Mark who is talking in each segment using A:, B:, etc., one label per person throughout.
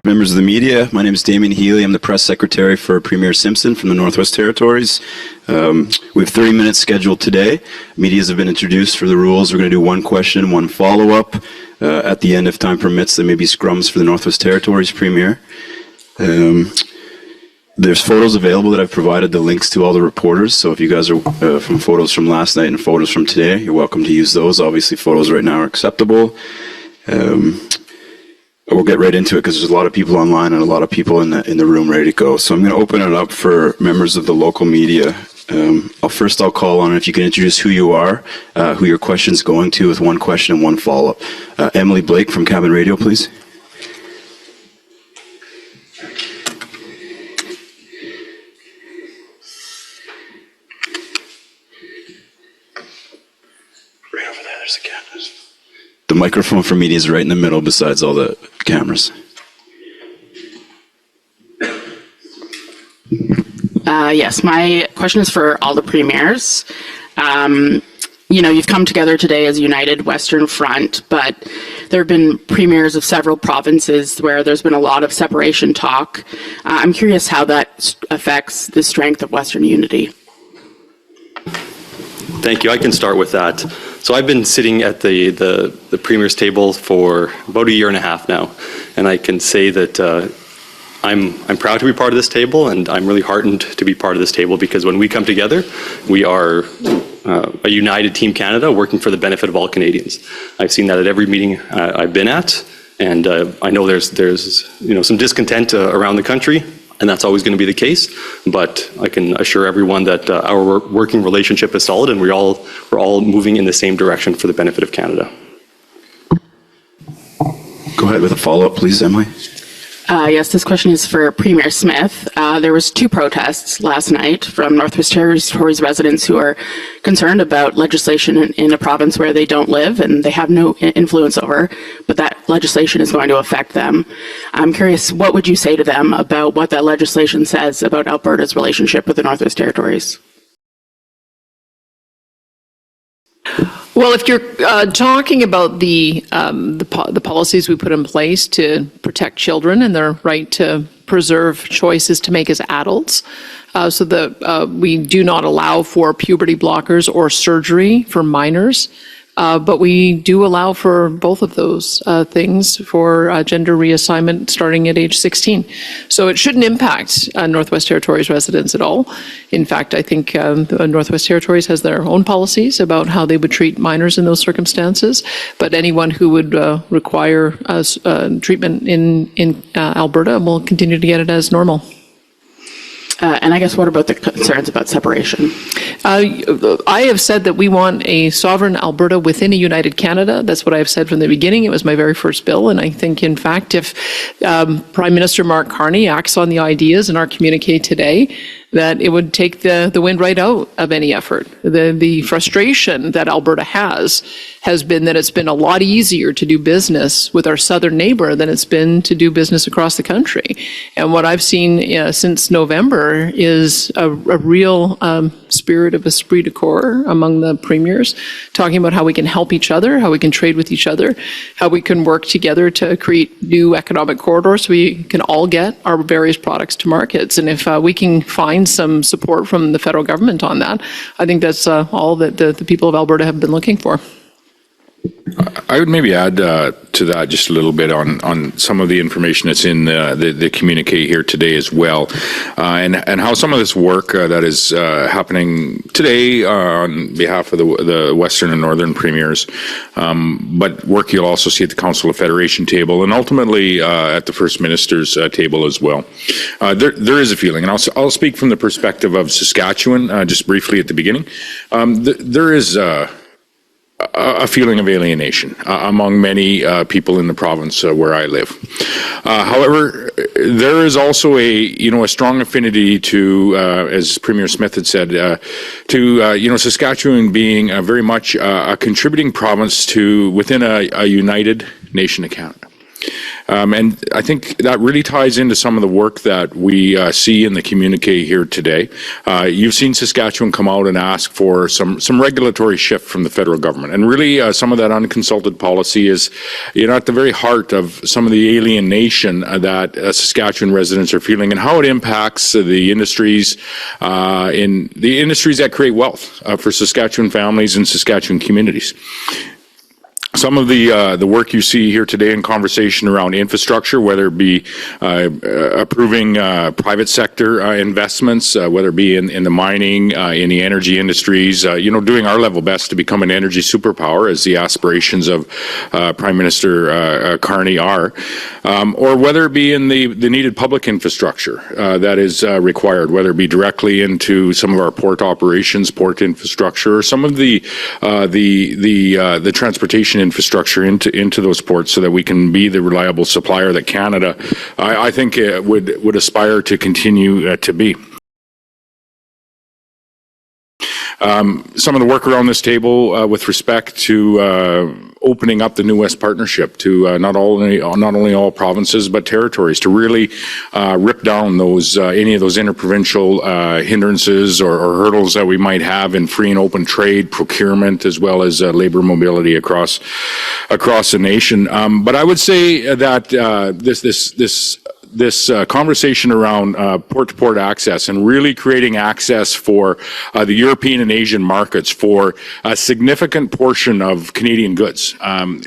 A: Members of the media, my name is Damien Healy. I'm the press secretary for Premier Simpson from the Northwest Territories. We have 30 minutes scheduled today. Medias have been introduced for the rules. We're going to do one question, one follow-up. At the end, if time permits, there may be scrums for the Northwest Territories Premier. There's photos available that I've provided the links to all the reporters. So if you guys are from photos from last night and photos from today, you're welcome to use those. Obviously, photos right now are acceptable. We'll get right into it because there's a lot of people online and a lot of people in the room ready to go. So I'm going to open it up for members of the local media. I'll call on if you can introduce who you are, who your question's going to with one question and one follow-up. Emily Blake from Cabin Radio, please. Right over there, there's the cameras. The microphone for media is right in the middle besides all the cameras.
B: Yes, my question is for all the premiers. You've come together today as a united Western Front, but there have been premiers of several provinces where there's been a lot of separation talk. I'm curious how that affects the strength of Western unity.
C: Thank you. I can start with that. So I've been sitting at the Premier's table for about a year and a half now, and I can say that I'm proud to be part of this table, and I'm really heartened to be part of this table because when we come together, we are a united Team Canada working for the benefit of all Canadians. I've seen that at every meeting I've been at, and I know there's some discontent around the country. And that's always going to be the case, but I can assure everyone that our working relationship is solid, and we're all moving in the same direction for the benefit of Canada.
A: Go ahead with a follow-up, please, Emily.
B: Yes, this question is for Premier Smith. There was 2 protests last night from Northwest Territories residents who are concerned about legislation in a province where they don't live and they have no influence over, but that legislation is going to affect them. I'm curious, what would you say to them about what that legislation says about Alberta's relationship with the Northwest Territories?
D: Well, if you're talking about the policies we put in place to protect children and their right to preserve choices to make as adults, so that we do not allow for puberty blockers or surgery for minors, but we do allow for both of those things for gender reassignment starting at age 16. So it shouldn't impact Northwest Territories residents at all. In fact, I think the Northwest Territories has their own policies about how they would treat minors in those circumstances, but anyone who would require treatment in Alberta will continue to get it as normal.
B: And I guess what about the concerns about separation?
D: I have said that we want a sovereign Alberta within a united Canada. That's what I've said from the beginning. It was my very first bill. And I think, in fact, if Prime Minister Mark Carney acts on the ideas in our communique today, that it would take the wind right out of any effort. The frustration that Alberta has been that it's been a lot easier to do business with our southern neighbor than it's been to do business across the country. And what I've seen since November is a real spirit of esprit de corps among the premiers, talking about how we can help each other, how we can trade with each other, how we can work together to create new economic corridors so we can all get our various products to markets. And if we can find some support from the federal government on that, I think that's all that the people of Alberta have been looking for.
E: I would maybe add to that just a little bit on some of the information that's in the communique here today as well, and how some of this work that is happening today on behalf of the Western and Northern premiers, but work you'll also see at the Council of Federation table and ultimately at the First Minister's table as well. There is a feeling, and I'll speak from the perspective of Saskatchewan just briefly at the beginning. There is a feeling of alienation among many people in the province where I live. However, there is also a strong affinity to, as Premier Smith had said, to Saskatchewan being very much a contributing province to within a united nation of Canada. And I think that really ties into some of the work that we see in the communique here today. You've seen Saskatchewan come out and ask for some regulatory shift from the federal government. And really, some of that unconsulted policy is, at the very heart of some of the alienation that Saskatchewan residents are feeling and how it impacts the industries that create wealth for Saskatchewan families and Saskatchewan communities. Some of the work you see here today in conversation around infrastructure, whether it be approving private sector investments, whether it be in the mining, in the energy industries, doing our level best to become an energy superpower, as the aspirations of Prime Minister Carney are, or whether it be in the needed public infrastructure that is required, whether it be directly into some of our port operations, port infrastructure, or some of the transportation infrastructure into those ports, so that we can be the reliable supplier that Canada, I think, would aspire to continue to be. Some of the work around this table with respect to opening up the New West Partnership to not only all provinces but territories, to really rip down those any of those interprovincial hindrances or hurdles that we might have in free and open trade, procurement, as well as labor mobility across the nation. But I would say that this conversation around port-to-port access and really creating access for the European and Asian markets for a significant portion of Canadian goods,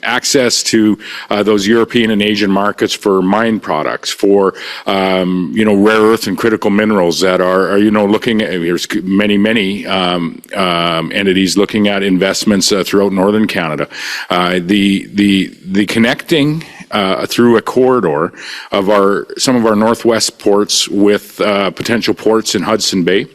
E: access to those European and Asian markets for mine products, for rare earth and critical minerals that are looking at, there's many entities looking at investments throughout northern Canada. The connecting through a corridor of some of our northwest ports with potential ports in Hudson Bay,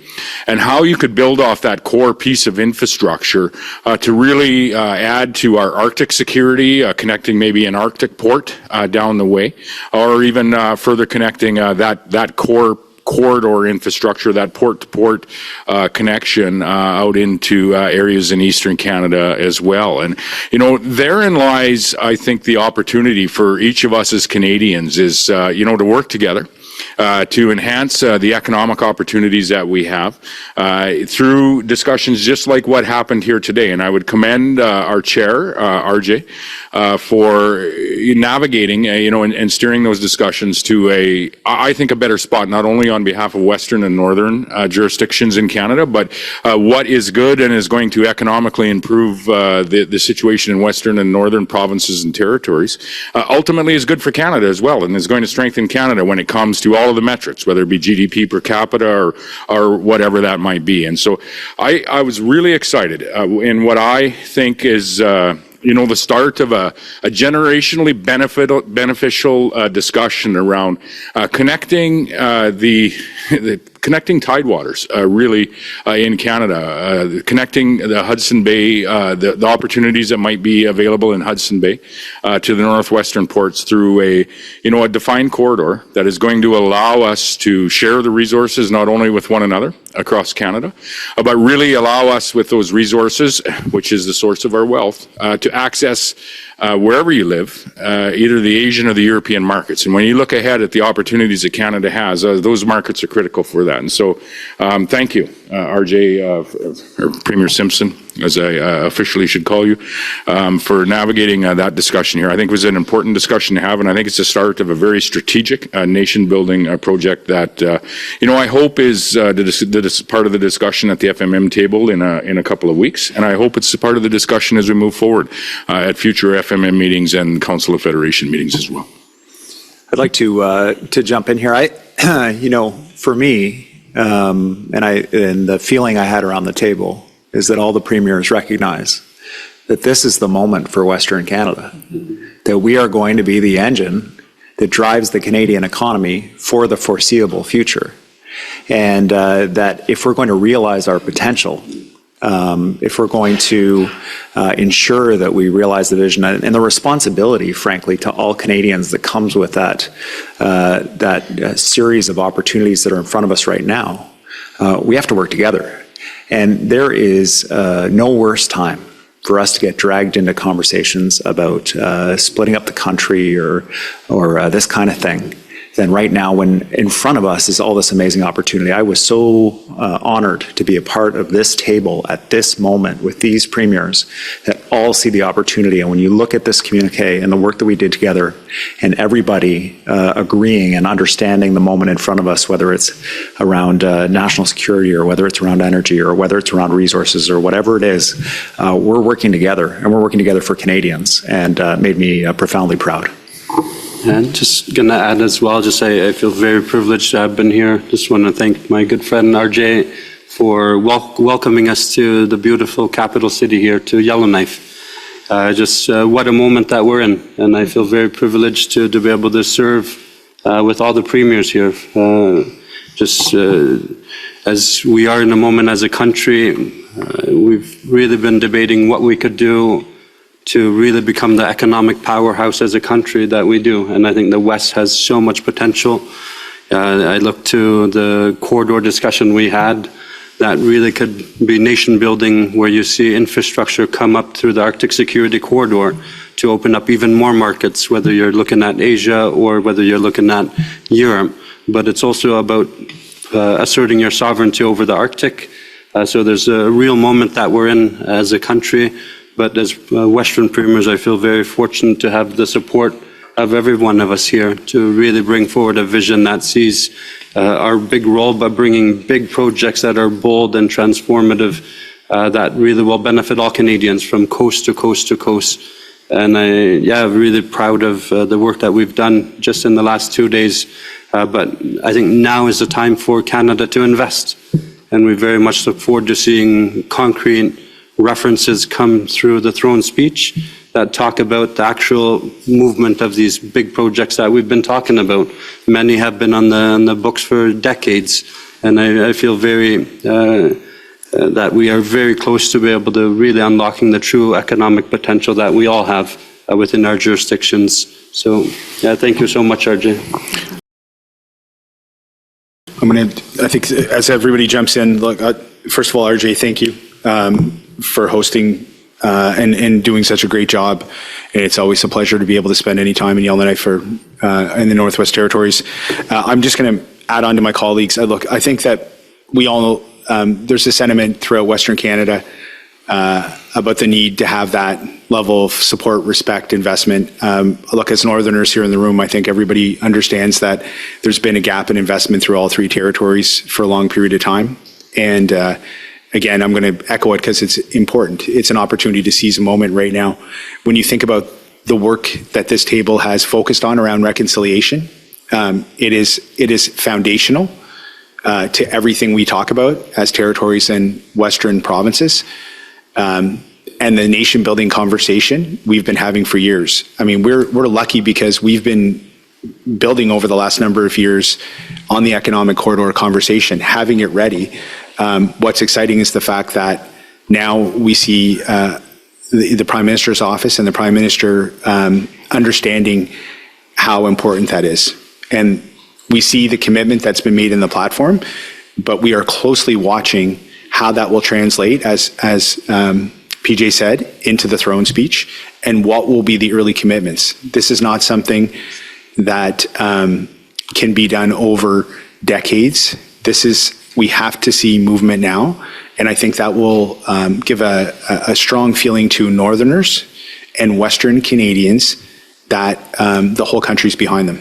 E: and how you could build off that core piece of infrastructure to really add to our Arctic security, connecting maybe an Arctic port down the way, or even further connecting that core corridor infrastructure, that port-to-port connection out into areas in eastern Canada as well. And, therein lies, I think, the opportunity for each of us as Canadians is, to work together. To enhance the economic opportunities that we have through discussions just like what happened here today. And I would commend our chair, RJ, for navigating, and steering those discussions to I think, a better spot, not only on behalf of Western and Northern jurisdictions in Canada, but what is good and is going to economically improve the situation in Western and Northern provinces and territories, ultimately is good for Canada as well, and is going to strengthen Canada when it comes to all of the metrics, whether it be GDP per capita or whatever that might be. And so I was really excited in what I think is the start of a generationally beneficial discussion around connecting connecting tidewaters, really, in Canada, connecting the Hudson Bay, the opportunities that might be available in Hudson Bay to the northwestern ports through a defined corridor that is going to allow us to share the resources not only with one another across Canada, but really allow us with those resources, which is the source of our wealth, to access wherever you live, either the Asian or the European markets. And when you look ahead at the opportunities that Canada has, those markets are critical for that. And so thank you, RJ, or Premier Simpson, as I officially should call you, for navigating that discussion here. I think it was an important discussion to have, and I think it's the start of a very strategic nation-building project that, I hope is part of the discussion at the FMM table in a couple of weeks, and I hope it's a part of the discussion as we move forward at future FMM meetings and Council of Federation meetings as well.
F: I'd like to jump in here. For me, and the feeling I had around the table is that all the premiers recognize that this is the moment for Western Canada, that we are going to be the engine that drives the Canadian economy for the foreseeable future. And that if we're going to realize our potential, if we're going to ensure that we realize the vision and the responsibility, frankly, to all Canadians that comes with that series of opportunities that are in front of us right now, we have to work together. And there is no worse time for us to get dragged into conversations about splitting up the country or this kind of thing, then right now, when in front of us is all this amazing opportunity. I was so honored to be a part of this table at this moment with these premiers that all see the opportunity. And when you look at this communique and the work that we did together, and everybody agreeing and understanding the moment in front of us, whether it's around national security or whether it's around energy or whether it's around resources or whatever it is, we're working together, and we're working together for Canadians, and made me profoundly proud.
G: And just going to add as well, just say I feel very privileged to have been here. Just want to thank my good friend RJ for welcoming us to the beautiful capital city here, to Yellowknife. What a moment that we're in. And I feel very privileged to be able to serve with all the premiers here. As we are in a moment as a country, we've really been debating what we could do to really become the economic powerhouse as a country that we do. And I think the West has so much potential. I look to the corridor discussion we had that really could be nation building, where you see infrastructure come up through the Arctic Security Corridor to open up even more markets, whether you're looking at Asia or whether you're looking at Europe. But it's also about asserting your sovereignty over the Arctic. So there's a real moment that we're in as a country. But as Western premiers, I feel very fortunate to have the support of every one of us here to really bring forward a vision that sees our big role by bringing big projects that are bold and transformative, that really will benefit all Canadians from coast to coast to coast. And I'm really proud of the work that we've done just in the last 2 days. But I think now is the time for Canada to invest. And we very much look forward to seeing concrete references come through the throne speech that talk about the actual movement of these big projects that we've been talking about. Many have been on the books for decades, and I feel very that we are very close to be able to really unlocking the true economic potential that we all have within our jurisdictions. So, yeah, thank you so much, RJ.
H: I think as everybody jumps in, look, first of all, RJ, thank you for hosting and doing such a great job. And it's always a pleasure to be able to spend any time in Yellowknife or in the Northwest Territories. I'm just going to add on to my colleagues. Look, I think that we all know there's a sentiment throughout Western Canada about the need to have that level of support, respect, investment. Look, as Northerners here in the room, I think everybody understands that there's been a gap in investment through all three territories for a long period of time. And again, I'm going to echo it because it's important. It's an opportunity to seize a moment right now. When you think about the work that this table has focused on around reconciliation, it is foundational to everything we talk about as territories and Western provinces. And the nation building conversation we've been having for years. I mean, we're lucky because we've been building over the last number of years on the economic corridor conversation, having it ready. What's exciting is the fact that now we see the Prime Minister's office and the Prime Minister understanding how important that is. And we see the commitment that's been made in the platform, but we are closely watching how that will translate, as PJ said, into the throne speech, and what will be the early commitments. This is not something that can be done over decades. We have to see movement now, and I think that will give a strong feeling to Northerners and Western Canadians that the whole country's behind them,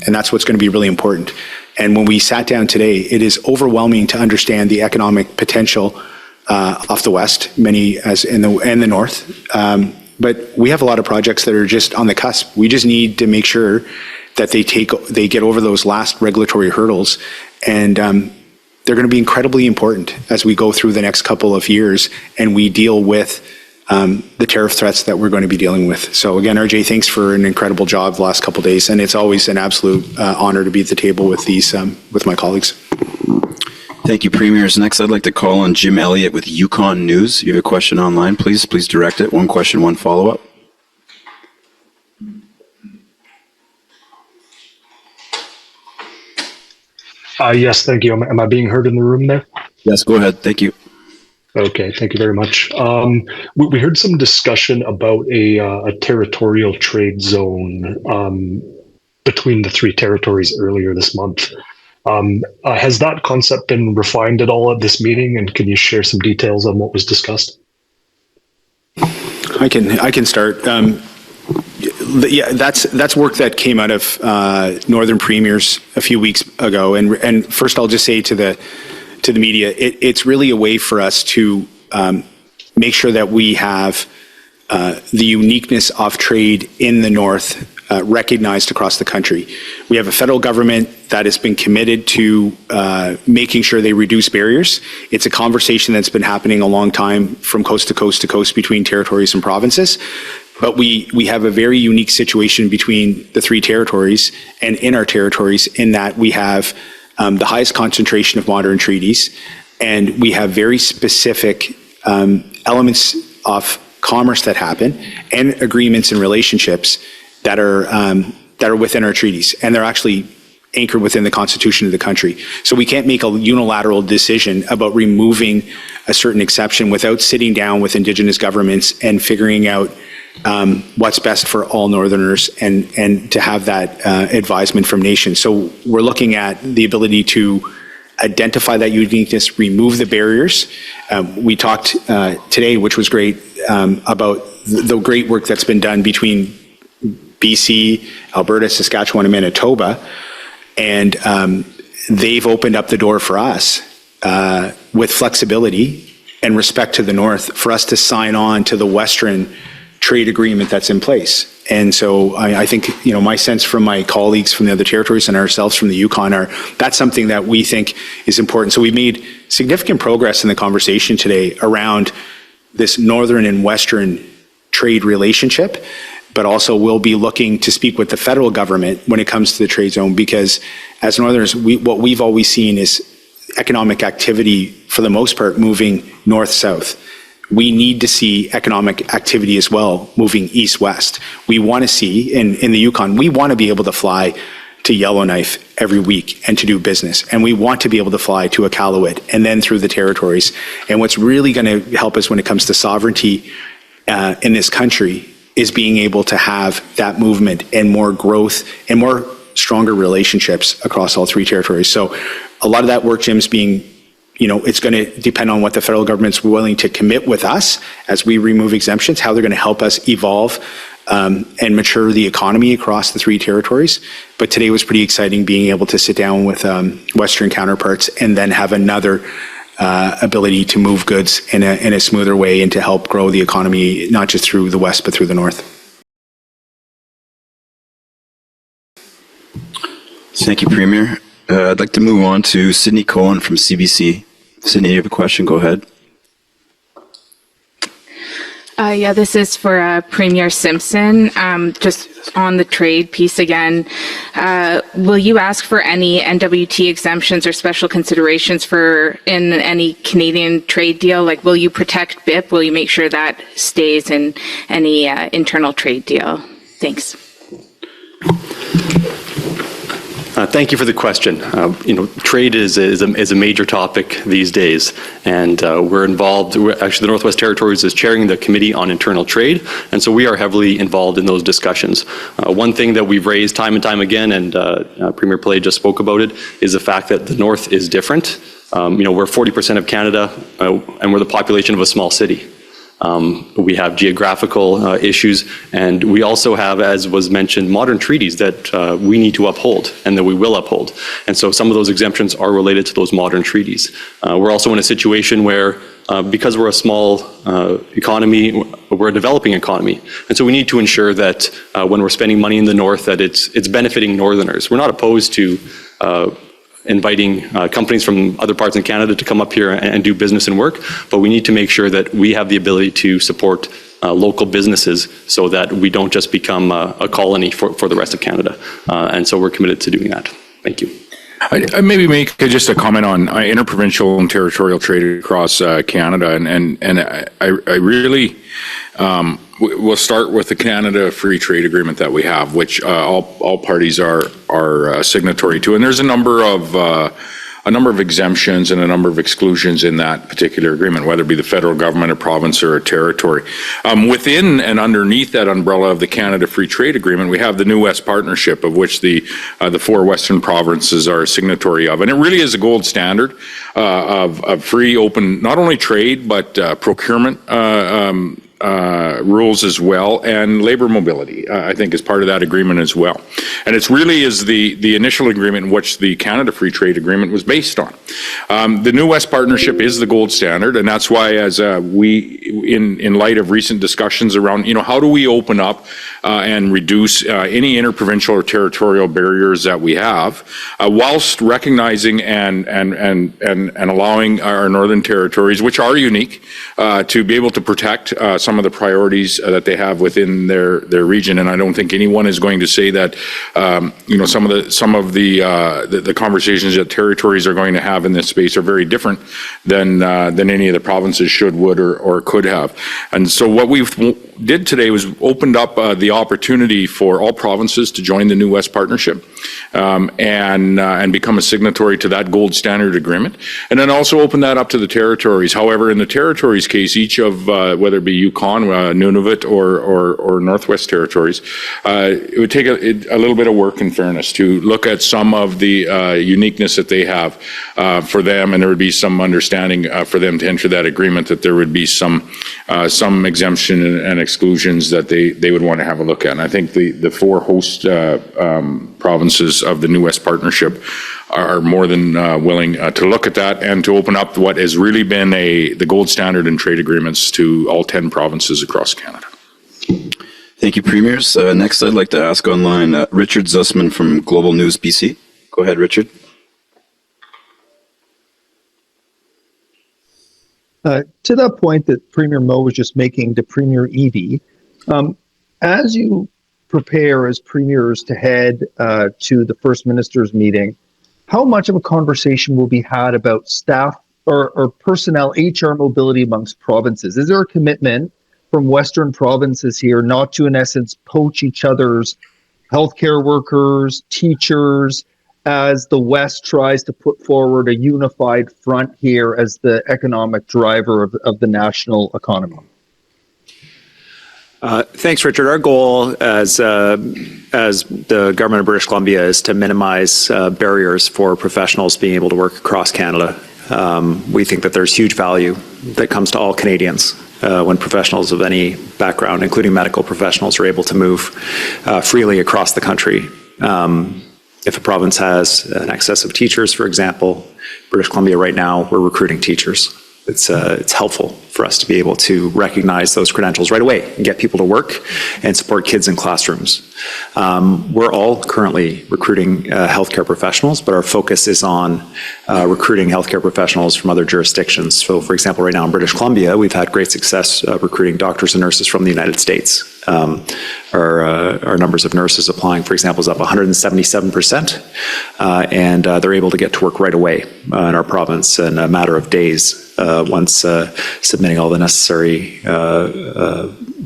H: and that's what's going to be really important. And when we sat down today, it is overwhelming to understand the economic potential of the West, many as in the North. But we have a lot of projects that are just on the cusp. We just need to make sure that they get over those last regulatory hurdles, and they're going to be incredibly important as we go through the next couple of years and we deal with the tariff threats that we're going to be dealing with. So again, RJ, thanks for an incredible job the last couple of days, and it's always an absolute honor to be at the table with with my colleagues.
A: Thank you, Premiers. Next, I'd like to call on Jim Elliott with Yukon News. You have a question online, please direct it. One question, one follow-up.
I: Yes, thank you. Am I being heard in the room there?
A: Yes, go ahead. Thank you.
I: Okay, thank you very much. We heard some discussion about a territorial trade zone between the three territories earlier this month. Has that concept been refined at all at this meeting, and can you share some details on what was discussed?
H: I can start. Yeah, that's work that came out of Northern Premiers a few weeks ago. And first, I'll just say to the media, it's really a way for us to make sure that we have the uniqueness of trade in the North recognized across the country. We have a federal government that has been committed to making sure they reduce barriers. It's a conversation that's been happening a long time from coast to coast to coast between territories and provinces. But we have a very unique situation between the three territories and in our territories in that we have the highest concentration of modern treaties, and we have very specific elements of commerce that happen and agreements and relationships that are within our treaties, and they're actually anchored within the Constitution of the country. So we can't make a unilateral decision about removing a certain exception without sitting down with Indigenous governments and figuring out what's best for all Northerners and to have that advisement from nations. So we're looking at the ability to identify that uniqueness, remove the barriers. We talked today, which was great, about the great work that's been done between BC, Alberta, Saskatchewan, and Manitoba. And they've opened up the door for us with flexibility and respect to the North for us to sign on to the Western trade agreement that's in place. And so I think, my sense from my colleagues from the other territories and ourselves from the Yukon that's something that we think is important. So we've made significant progress in the conversation today around this Northern and Western trade relationship, but also we'll be looking to speak with the federal government when it comes to the trade zone, because as Northerners, what we've always seen is economic activity, for the most part, moving north-south. We need to see economic activity as well moving east-west. We want to see, in the Yukon, we want to be able to fly to Yellowknife every week and to do business. And we want to be able to fly to Iqaluit and then through the territories. And what's really going to help us when it comes to sovereignty in this country is being able to have that movement and more growth and more stronger relationships across all three territories. So a lot of that work, Jim's being, it's going to depend on what the federal government's willing to commit with us as we remove exemptions, how they're going to help us evolve and mature the economy across the three territories. But today was pretty exciting being able to sit down with Western counterparts and then have another ability to move goods in a smoother way and to help grow the economy, not just through the West, but through the North.
A: Thank you, Premier. I'd like to move on to Sydney Cohen from CBC. Sydney, you have a question? Go ahead.
J: Yeah, this is for Premier Simpson. Just on the trade piece again, will you ask for any NWT exemptions or special considerations in any Canadian trade deal? Like, will you protect BIP? Will you make sure that stays in any internal trade deal? Thanks.
C: Thank you for the question. Trade is a major topic these days, and we're involved. Actually, the Northwest Territories is chairing the Committee on Internal Trade, and so we are heavily involved in those discussions. One thing that we've raised time and time again, and Premier Pillay just spoke about it, is the fact that the North is different. We're 40% of Canada, and we're the population of a small city. We have geographical issues, and we also have, as was mentioned, modern treaties that we need to uphold and that we will uphold. And so some of those exemptions are related to those modern treaties. We're also in a situation where, because we're a small economy, we're a developing economy. And so we need to ensure that when we're spending money in the North, that it's benefiting Northerners. We're not opposed to inviting companies from other parts of Canada to come up here and do business and work, but we need to make sure that we have the ability to support local businesses so that we don't just become a colony for the rest of Canada. And so we're committed to doing that. Thank you.
E: I maybe make just a comment on interprovincial and territorial trade across Canada, and I really we'll start with the Canada Free Trade Agreement that we have, which all parties are signatory to, and there's a number of a number of exemptions and a number of exclusions in that particular agreement, whether it be the federal government, a province, or a territory. Within and underneath that umbrella of the Canada Free Trade Agreement, we have the New West Partnership, of which the 4 Western provinces are a signatory of. And it really is a gold standard of free, open, not only trade, but procurement rules as well, and labor mobility, I think, is part of that agreement as well. And it's really is the initial agreement in which the Canada Free Trade Agreement was based on. The New West Partnership is the gold standard, and that's why, as in light of recent discussions around, how do we open up and reduce any interprovincial or territorial barriers that we have, whilst recognizing and allowing our northern territories, which are unique, to be able to protect some of the priorities that they have within their region. And I don't think anyone is going to say that some of the conversations that territories are going to have in this space are very different than any of the provinces should, would, or could have. And so what we did today was opened up the opportunity for all provinces to join the New West Partnership and become a signatory to that gold standard agreement, and then also open that up to the territories. However, in the territories case, each of whether it be Yukon, Nunavut, or Northwest Territories, it would take a little bit of work, in fairness, to look at some of the uniqueness that they have for them, and there would be some understanding for them to enter that agreement, that there would be some exemption and exclusions that they would want to have a look at. And I think the 4 host provinces of the New West Partnership are more than willing to look at that and to open up what has really been the gold standard in trade agreements to all 10 provinces across Canada.
A: Thank you, Premiers. Next, I'd like to ask online Richard Zussman from Global News BC. Go ahead, Richard.
K: To that point that Premier Moe was just making to Premier Eby, as you prepare as premiers to head to the First Minister's meeting, how much of a conversation will be had about staff or personnel HR mobility amongst provinces? Is there a commitment from Western provinces here not to, in essence, poach each other's healthcare workers, teachers, as the West tries to put forward a unified front here as the economic driver of the national economy?
F: Thanks, Richard. Our goal as the government of British Columbia is to minimize barriers for professionals being able to work across Canada. We think that there's huge value that comes to all Canadians when professionals of any background, including medical professionals, are able to move freely across the country. If a province has an excess of teachers, for example, British Columbia right now, we're recruiting teachers. It's helpful for us to be able to recognize those credentials right away and get people to work and support kids in classrooms. We're all currently recruiting healthcare professionals, but our focus is on recruiting healthcare professionals from other jurisdictions. So, for example, right now in British Columbia, we've had great success recruiting doctors and nurses from the United States. Our numbers of nurses applying, for example, is up 177%, and they're able to get to work right away in our province in a matter of days once submitting all the necessary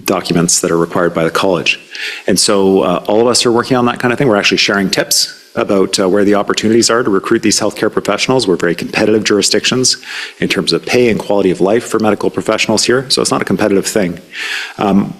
F: documents that are required by the college. And so all of us are working on that kind of thing. We're actually sharing tips about where the opportunities are to recruit these healthcare professionals. We're very competitive jurisdictions in terms of pay and quality of life for medical professionals here, so it's not a competitive thing.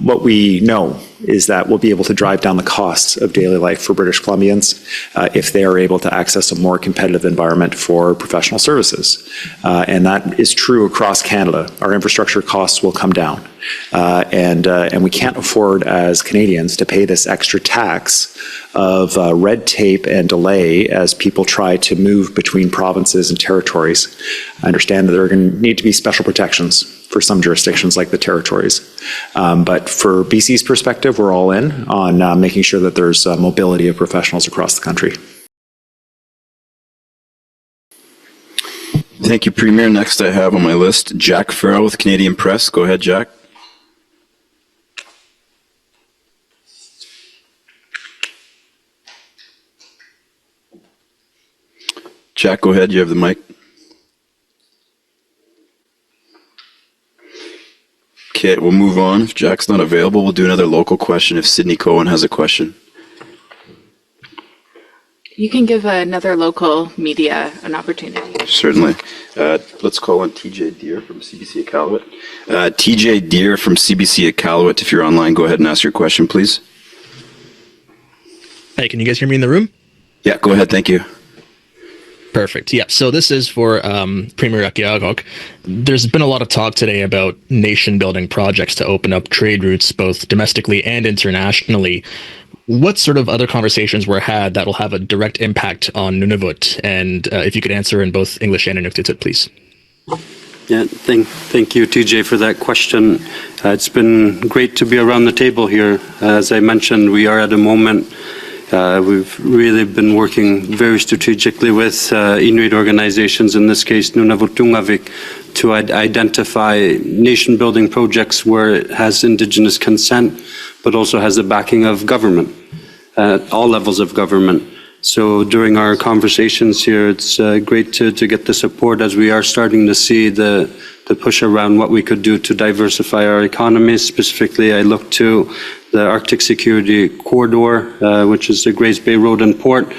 F: What we know is that we'll be able to drive down the costs of daily life for British Columbians if they are able to access a more competitive environment for professional services. And that is true across Canada. Our infrastructure costs will come down. And we can't afford as Canadians to pay this extra tax of red tape and delay as people try to move between provinces and territories. I understand that there are going to need to be special protections for some jurisdictions like the territories. But for BC's perspective, we're all in on making sure that there's mobility of professionals across the country.
A: Thank you, Premier. Next I have on my list Jack Farrell with Canadian Press. Go ahead, Jack. Jack, go ahead. You have the mic. Okay, we'll move on. If Jack's not available, we'll do another local question if Sydney Cohen has a question.
J: You can give another local media an opportunity.
A: Certainly. Let's call on TJ Deere from CBC Iqaluit. TJ Deere from CBC Iqaluit, if you're online, go ahead and ask your question, please.
L: Hey, can you guys hear me in the room?
A: Yeah, go ahead. Thank you.
L: Perfect. Yeah. So this is for Premier Akiagok. There's been a lot of talk today about nation-building projects to open up trade routes both domestically and internationally. What sort of other conversations were had that will have a direct impact on Nunavut? And if you could answer in both English and Inuktitut, please.
G: Yeah, thank you, TJ, for that question. It's been great to be around the table here. As I mentioned, we are at a moment. We've really been working very strategically with Inuit organizations, in this case Nunavut Tungavik, to identify nation-building projects where it has Indigenous consent, but also has the backing of government, at all levels of government. So during our conversations here, it's great to get the support as we are starting to see the push around what we could do to diversify our economies. Specifically, I look to the Arctic Security Corridor, which is the Grays Bay Road and Port,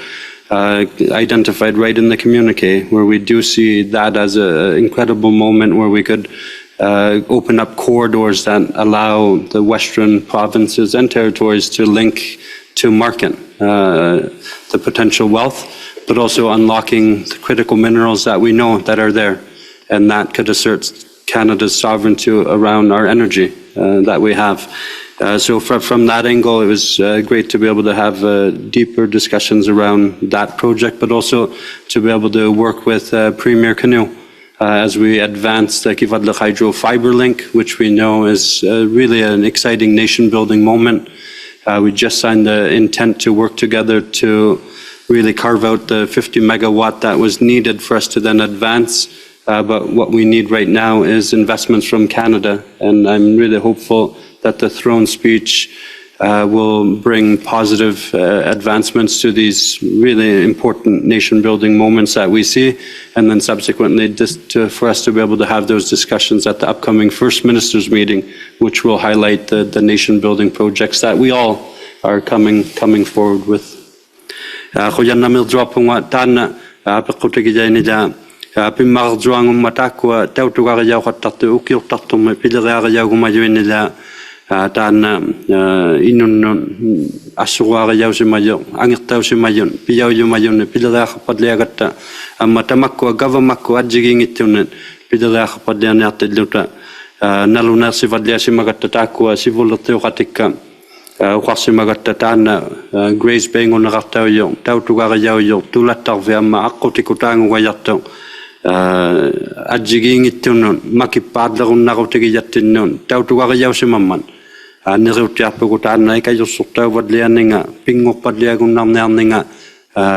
G: identified right in the communique, where we do see that as an incredible moment where we could open up corridors that allow the western provinces and territories to link to market the potential wealth, but also unlocking the critical minerals that we know that are there, and that could assert Canada's sovereignty around our energy that we have. So from that angle, it was great to be able to have deeper discussions around that project, but also to be able to work with Premier Canoe as we advance the Kivadlik Hydro Fiber Link, which we know is really an exciting nation-building moment. We just signed the intent to work together to really carve out the 50 megawatt that was needed for us to then advance. But what we need right now is investments from Canada, and I'm really hopeful that the throne speech will bring positive advancements to these really important nation-building moments that we see, and then subsequently for us to be able to have those discussions at the upcoming First Ministers meeting, which will highlight the nation-building projects that we all are coming forward with. Tana inun asuwa yaw si mayon angitaw si mayon piyaw yu mayon pidala kapadlia gata matamakko gavamakko adjiging itunen pidala kapadlia natidluta naluna si vadlia si magatta takwa si voloteo katika kwasi magatta tana Grace Bay ngon nakataw yung tautuga yaw yung tulatar veama akotikutango wayato adjiging itunen makipadlarun nakotigi yatinun tautuga yaw si mamman Nirutiapugutan ay kayo sukta wadlianinga pingok padliagun namnianinga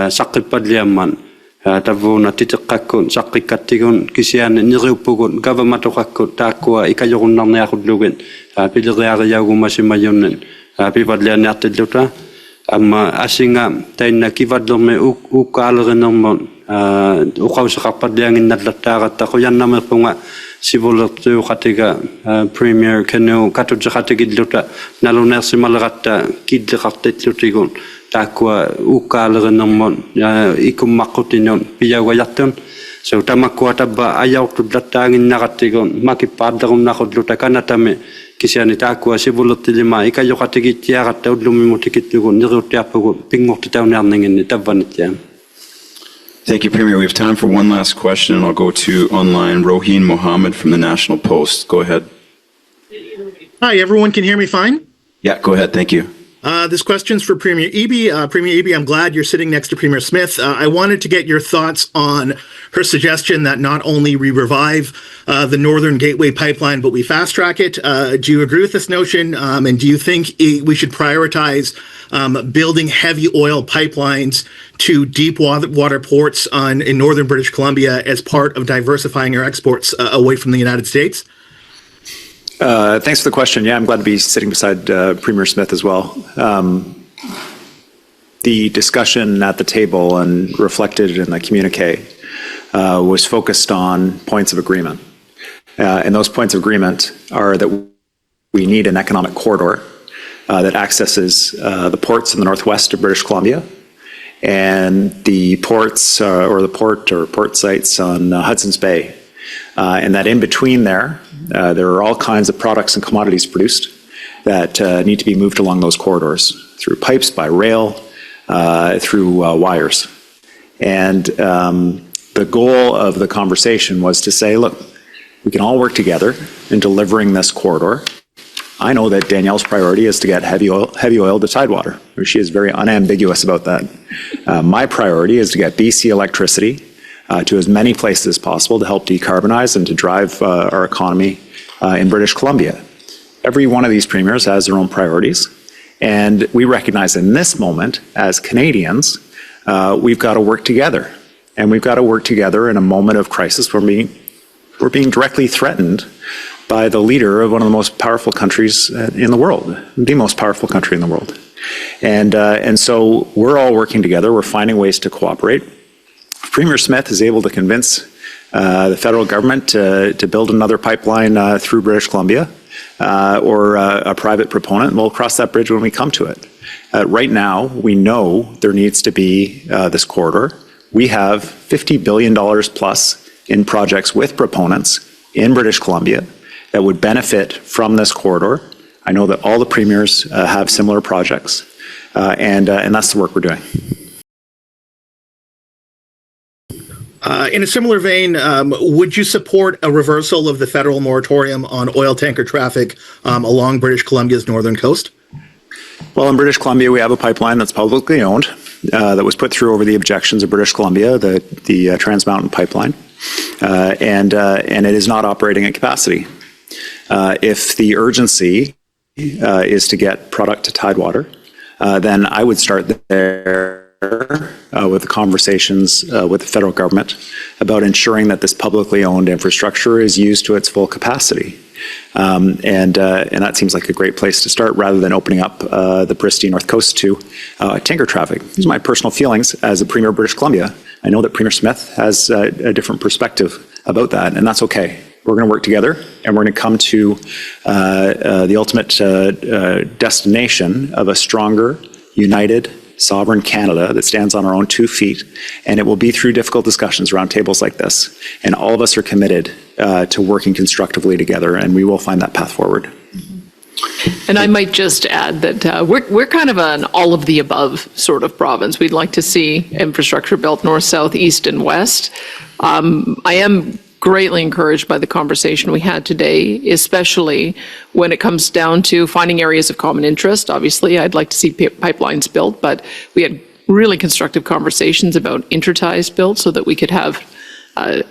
G: sakit padliaman tavu na titikakun sakikatigun kisian niriupugun gavamatukakun takwa ikayogun namniakudlugin piliriagayagu masimayunin pipadlianiatidluta amma asinga taina kivadlume ukalrinamon ukausakapadliangin nadlatagata kuyannamirpunga Sivolatu Khatiga, Premier Canoe, Katuja Khatigidluta, Nalonasi Malagata, Kidlatigun, Takwa, Ukalranamon, Ikumakotinon, Piawayatan. So Tamakwataba, Ayaw to Latang in Naratigon, Makipadron Nakodluta Kanatame, Kisiani Takwa, Sivoltilima, Ikayokatigitiara, Lumimotikitugun, Nirutiapu, Pingo to town earning in the Tavanitian.
A: Thank you, Premier. We have time for one last question, and I'll go to online Roheen Mohammed from the National Post. Go ahead.
M: Hi, everyone. Can you hear me fine?
A: Yeah, go ahead. Thank you.
M: This question's for Premier Eby. Premier Eby, I'm glad you're sitting next to Premier Smith. I wanted to get your thoughts on her suggestion that not only we revive the Northern Gateway pipeline, but we fast track it. Do you agree with this notion? And do you think we should prioritize building heavy oil pipelines to deep water ports in northern British Columbia as part of diversifying our exports away from the United States?
F: Thanks for the question. Yeah, I'm glad to be sitting beside Premier Smith as well. The discussion at the table and reflected in the communique was focused on points of agreement. And those points of agreement are that we need an economic corridor that accesses the ports in the northwest of British Columbia and the ports or port sites on Hudson's Bay. And that in between there are all kinds of products and commodities produced that need to be moved along those corridors through pipes, by rail, through wires. And the goal of the conversation was to say, look, we can all work together in delivering this corridor. I know that Danielle's priority is to get heavy oil to Tidewater. She is very unambiguous about that. My priority is to get BC electricity to as many places as possible to help decarbonize and to drive our economy in British Columbia. Every one of these premiers has their own priorities, and we recognize in this moment, as Canadians, we've got to work together. And we've got to work together in a moment of crisis where we're being directly threatened by the leader of one of the most powerful countries in the world, the most powerful country in the world. And so we're all working together. We're finding ways to cooperate. Premier Smith is able to convince the federal government to build another pipeline through British Columbia or a private proponent. We'll cross that bridge when we come to it. Right now, we know there needs to be this corridor. We have $50 billion plus in projects with proponents in British Columbia that would benefit from this corridor. I know that all the premiers have similar projects, and that's the work we're doing.
M: In a similar vein, would you support a reversal of the federal moratorium on oil tanker traffic along British Columbia's northern coast?
F: Well, in British Columbia, we have a pipeline that's publicly owned that was put through over the objections of British Columbia, the Trans Mountain Pipeline, and it is not operating at capacity. If the urgency is to get product to Tidewater, then I would start there with the conversations with the federal government about ensuring that this publicly owned infrastructure is used to its full capacity. And that seems like a great place to start rather than opening up the pristine North Coast to tanker traffic. These are my personal feelings as a Premier of British Columbia. I know that Premier Smith has a different perspective about that, and that's okay. We're going to work together, and we're going to come to the ultimate destination of a stronger, united, sovereign Canada that stands on our own 2 feet, and it will be through difficult discussions around tables like this. And all of us are committed to working constructively together, and we will find that path forward.
D: And I might just add that we're kind of an all of the above sort of province. We'd like to see infrastructure built north, south, east, and west. I am greatly encouraged by the conversation we had today, especially when it comes down to finding areas of common interest. Obviously, I'd like to see pipelines built, but we had really constructive conversations about interties built so that we could have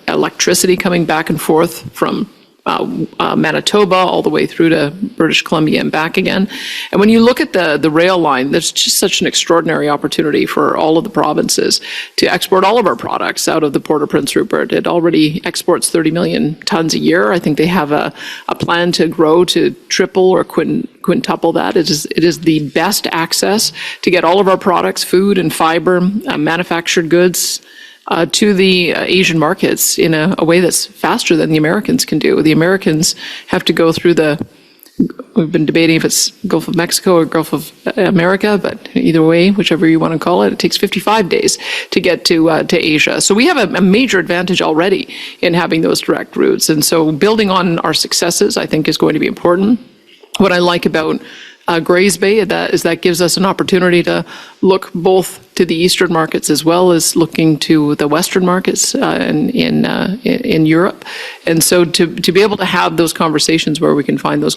D: electricity coming back and forth from Manitoba all the way through to British Columbia and back again. And when you look at the rail line, there's just such an extraordinary opportunity for all of the provinces to export all of our products out of the Port of Prince Rupert. It already exports 30 million tons a year. I think they have a plan to grow to triple or quintuple that. It is the best access to get all of our products, food and fiber, manufactured goods, to the Asian markets in a way that's faster than the Americans can do. The Americans have to go through we've been debating if it's Gulf of Mexico or Gulf of America, but either way, whichever you want to call it, it takes 55 days to get to Asia. So we have a major advantage already in having those direct routes. And so building on our successes, I think, is going to be important. What I like about Grays Bay is that gives us an opportunity to look both to the eastern markets as well as looking to the western markets in Europe, and so to be able to have those conversations where we can find those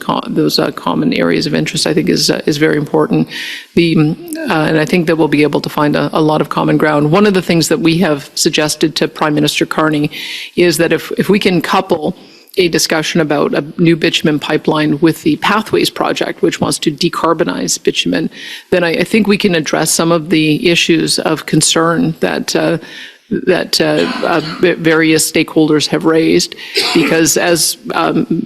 D: common areas of interest, I think is very important. And I think that we'll be able to find a lot of common ground. One of the things that we have suggested to Prime Minister Carney is that if we can couple a discussion about a new bitumen pipeline with the Pathways project, which wants to decarbonize bitumen, then I think we can address some of the issues of concern that various stakeholders have raised, because as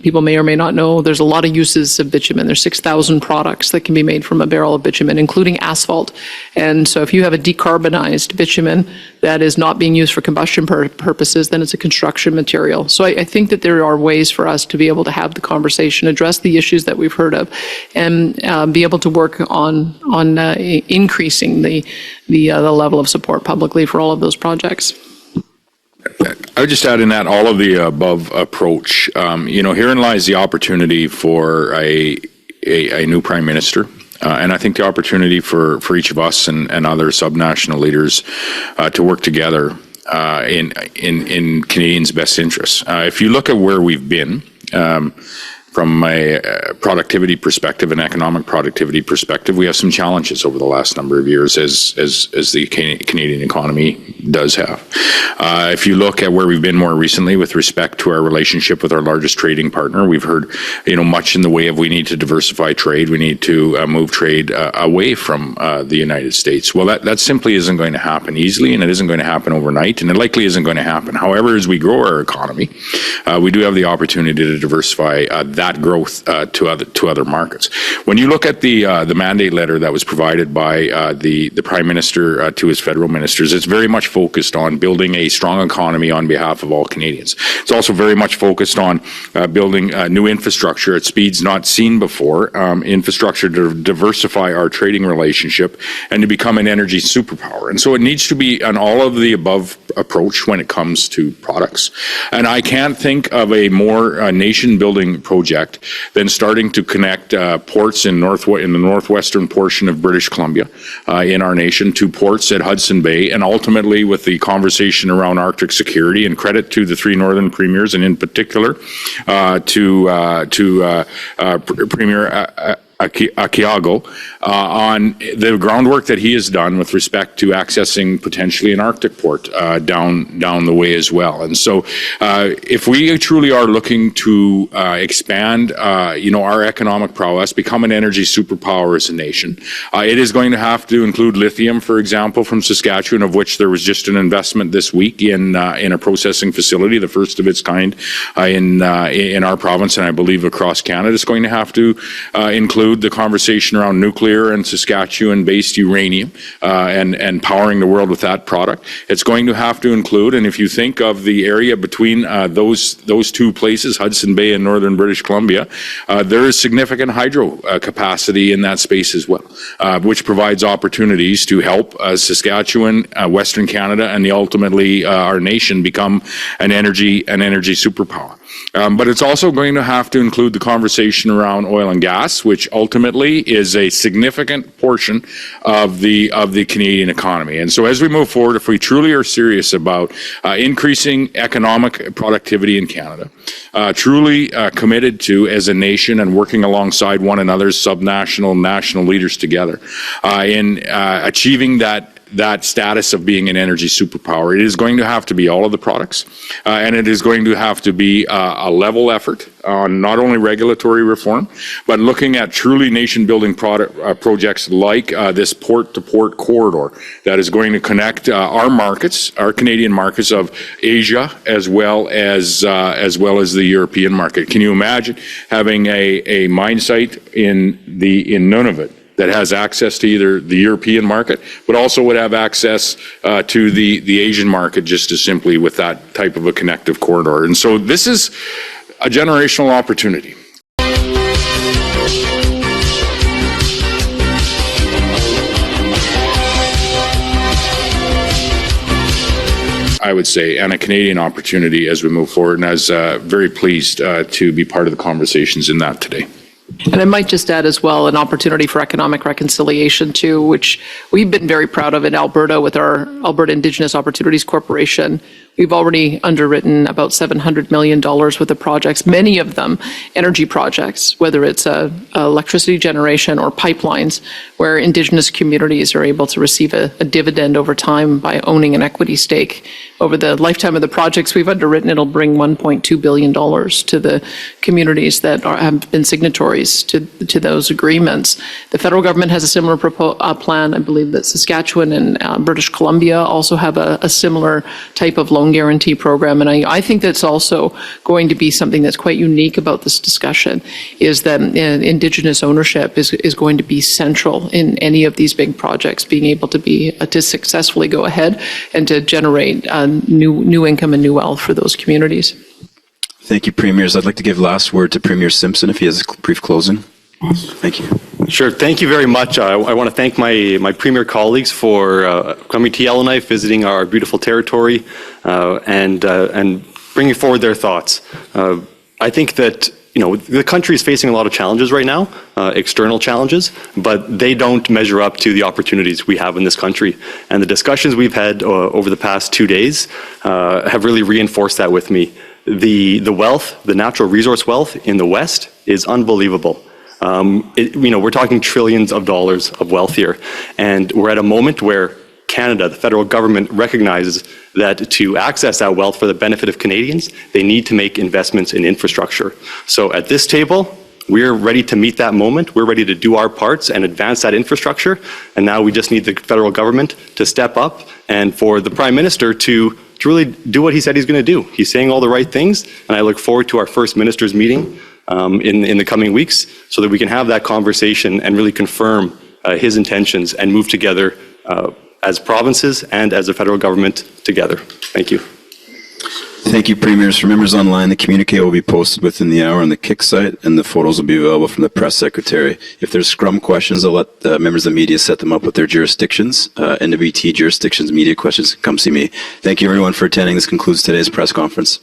D: people may or may not know, there's a lot of uses of bitumen. There's 6,000 products that can be made from a barrel of bitumen, including asphalt. And so if you have a decarbonized bitumen that is not being used for combustion purposes, then it's a construction material. So I think that there are ways for us to be able to have the conversation, address the issues that we've heard of, and be able to work on increasing the the level of support publicly for all of those projects.
E: I would just add in that all of the above approach. Herein lies the opportunity for a new prime minister. And I think the opportunity for each of us and other subnational leaders to work together in Canadians' best interests. If you look at where we've been, from a productivity perspective and economic productivity perspective, we have some challenges over the last number of years, as the Canadian economy does have. If you look at where we've been more recently with respect to our relationship with our largest trading partner, we've heard, much in the way of we need to diversify trade, we need to move trade away from the United States. Well, that simply isn't going to happen easily, and it isn't going to happen overnight, and it likely isn't going to happen. However, as we grow our economy, we do have the opportunity to diversify that growth to other markets. When you look at the mandate letter that was provided by the Prime Minister to his federal ministers, it's very much focused on building a strong economy on behalf of all Canadians. It's also very much focused on building new infrastructure at speeds not seen before, infrastructure to diversify our trading relationship and to become an energy superpower. And so it needs to be an all of the above approach when it comes to products. And I can't think of a more nation-building project than starting to connect ports in the northwestern portion of British Columbia in our nation to ports at Hudson Bay, and ultimately with the conversation around Arctic security, and credit to the three northern premiers, and in particular to Premier Akiago on the groundwork that he has done with respect to accessing potentially an Arctic port down the way as well. And so if we truly are looking to expand our economic prowess, become an energy superpower as a nation, it is going to have to include lithium, for example, from Saskatchewan, of which there was just an investment this week in a processing facility, the first of its kind in our province, and I believe across Canada. It's going to have to include the conversation around nuclear and Saskatchewan-based uranium and powering the world with that product. It's going to have to include, and if you think of the area between those two places, Hudson Bay and northern British Columbia, there is significant hydro capacity in that space as well, which provides opportunities to help Saskatchewan, Western Canada, and ultimately our nation become an energy superpower. But it's also going to have to include the conversation around oil and gas, which ultimately is a significant portion of the Canadian economy. And so as we move forward, if we truly are serious about increasing economic productivity in Canada, truly committed to as a nation and working alongside one another, subnational, national leaders together in achieving that status of being an energy superpower, it is going to have to be all of the products, and it is going to have to be a level effort on not only regulatory reform, but looking at truly nation-building projects like this port-to-port corridor that is going to connect our markets, our Canadian markets of Asia, as well as the European market. Can you imagine having a mine site in Nunavut that has access to either the European market, but also would have access to the Asian market just as simply with that type of a connective corridor? And so this is a generational opportunity. I would say, and a Canadian opportunity as we move forward, and I was very pleased to be part of the conversations in that today.
D: And I might just add as well an opportunity for economic reconciliation too, which we've been very proud of in Alberta with our Alberta Indigenous Opportunities Corporation. We've already underwritten about $700 million worth of projects, many of them energy projects, whether it's electricity generation or pipelines, where Indigenous communities are able to receive a dividend over time by owning an equity stake. Over the lifetime of the projects we've underwritten, it'll bring $1.2 billion to the communities that have been signatories to those agreements. The federal government has a similar plan. I believe that Saskatchewan and British Columbia also have a similar type of loan guarantee program. And I think that's also going to be something that's quite unique about this discussion, is that Indigenous ownership is going to be central in any of these big projects, being able to successfully go ahead and to generate new income and new wealth for those communities.
A: Thank you, Premiers. I'd like to give last word to Premier Simpson if he has a brief closing. Thank you.
C: Sure. Thank you very much. I want to thank my Premier colleagues for coming to Yellowknife, visiting our beautiful territory, and bringing forward their thoughts. I think that the country is facing a lot of challenges right now, external challenges, but they don't measure up to the opportunities we have in this country. And the discussions we've had over the past 2 days have really reinforced that with me. The wealth, the natural resource wealth in the West is unbelievable. We're talking trillions of dollars of wealth here, and we're at a moment where Canada, the federal government, recognizes that to access that wealth for the benefit of Canadians, they need to make investments in infrastructure. So at this table, we're ready to meet that moment. We're ready to do our parts and advance that infrastructure. And now we just need the federal government to step up and for the Prime Minister to really do what he said he's going to do. He's saying all the right things, and I look forward to our first ministers' meeting in the coming weeks so that we can have that conversation and really confirm his intentions and move together as provinces and as a federal government together. Thank you.
A: Thank you, Premiers. For members online, the communique will be posted within the hour on the KIC site, and the photos will be available from the press secretary. If there's scrum questions, I'll let members of the media set them up with their jurisdictions. NWT jurisdictions, media questions, come see me. Thank you, everyone, for attending. This concludes today's press conference.